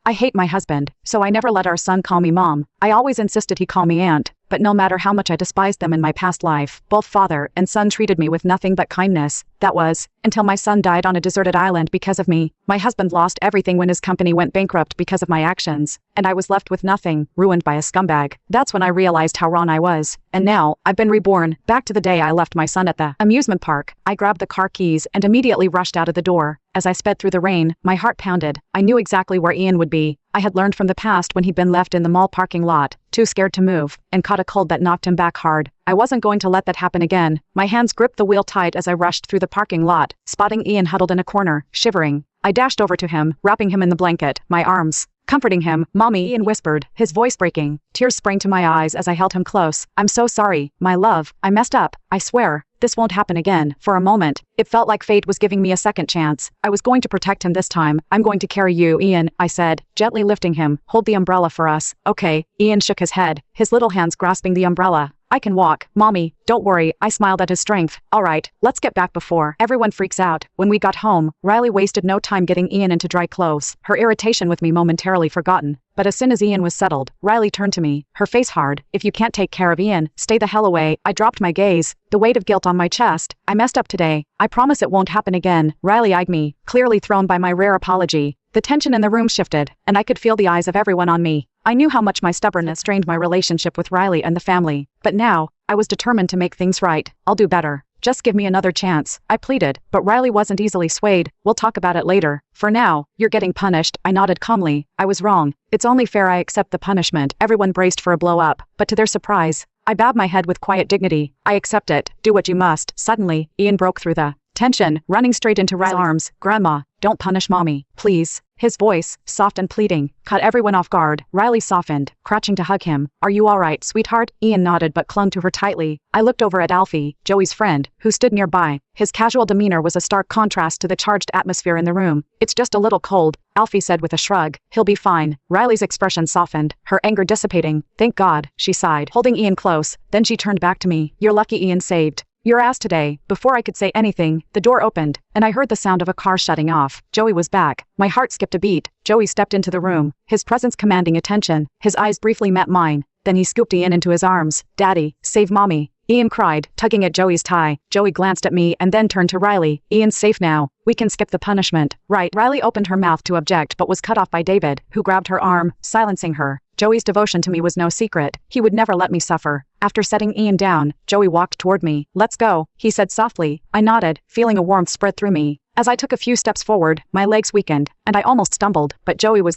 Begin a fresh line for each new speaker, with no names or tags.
I hate my husband, so I never let our son call me mom. I always insisted he call me aunt. But no matter how much I despised them in my past life, both father and son treated me with nothing but kindness. That was, until my son died on a deserted island because of me. My husband lost everything when his company went bankrupt because of my actions, and I was left with nothing, ruined by a scumbag. That's when I realized how wrong I was. And now, I've been reborn, back to the day I left my son at the amusement park. I grabbed the car keys and immediately rushed out of the door. As I sped through the rain, my heart pounded. I knew exactly where Ian would be. I had learned from the past when he'd been left in the mall parking lot, too scared to move, and caught a cold that knocked him back hard. I wasn't going to let that happen again. My hands gripped the wheel tight as I rushed through the parking lot, spotting Ian huddled in a corner, shivering. I dashed over to him, wrapping him in the blanket, my arms comforting him. "Mommy," Ian whispered, his voice breaking. Tears sprang to my eyes as I held him close. "I'm so sorry, my love. I messed up. I swear. This won't happen again." For a moment, it felt like fate was giving me a second chance. I was going to protect him this time. "I'm going to carry you, Ian," I said, gently lifting him. "Hold the umbrella for us." "Okay." Ian shook his head, his little hands grasping the umbrella. "I can walk, Mommy. Don't worry." I smiled at his strength. "All right, let's get back before everyone freaks out." When we got home, Riley wasted no time getting Ian into dry clothes, her irritation with me momentarily forgotten. But as soon as Ian was settled, Riley turned to me, her face hard. "If you can't take care of Ian, stay the hell away." I dropped my gaze, the weight of guilt on my chest. "I messed up today. I promise it won't happen again." Riley eyed me, clearly thrown by my rare apology. The tension in the room shifted, and I could feel the eyes of everyone on me. I knew how much my stubbornness strained my relationship with Riley and the family, but now, I was determined to make things right. "I'll do better. Just give me another chance," I pleaded, but Riley wasn't easily swayed. "We'll talk about it later. For now, you're getting punished." I nodded calmly. I was wrong. It's only fair I accept the punishment. Everyone braced for a blow-up, but to their surprise, I bowed my head with quiet dignity. "I accept it. Do what you must." Suddenly, Ian broke through the tension, running straight into Riley's arms. "Grandma, don't punish Mommy, please." His voice, soft and pleading, caught everyone off guard. Riley softened, crouching to hug him. "Are you all right, sweetheart?" Ian nodded but clung to her tightly. I looked over at Alfie, Joey's friend, who stood nearby. His casual demeanor was a stark contrast to the charged atmosphere in the room. "It's just a little cold," Alfie said with a shrug. "He'll be fine." Riley's expression softened, her anger dissipating. "Thank God," she sighed, holding Ian close. Then she turned back to me. "You're lucky Ian saved your ass today." Before I could say anything, the door opened, and I heard the sound of a car shutting off. Joey was back. My heart skipped a beat. Joey stepped into the room, his presence commanding attention. His eyes briefly met mine, then he scooped Ian into his arms. "Daddy, save Mommy," Ian cried, tugging at Joey's tie. Joey glanced at me and then turned to Riley. "Ian's safe now. We can skip the punishment, right?" Riley opened her mouth to object but was cut off by David, who grabbed her arm, silencing her. Joey's devotion to me was no secret. He would never let me suffer. After setting Ian down, Joey walked toward me. "Let's go," he said softly. I nodded, feeling a warmth spread through me. As I took a few steps forward, my legs weakened, and I almost stumbled, but Joey was there.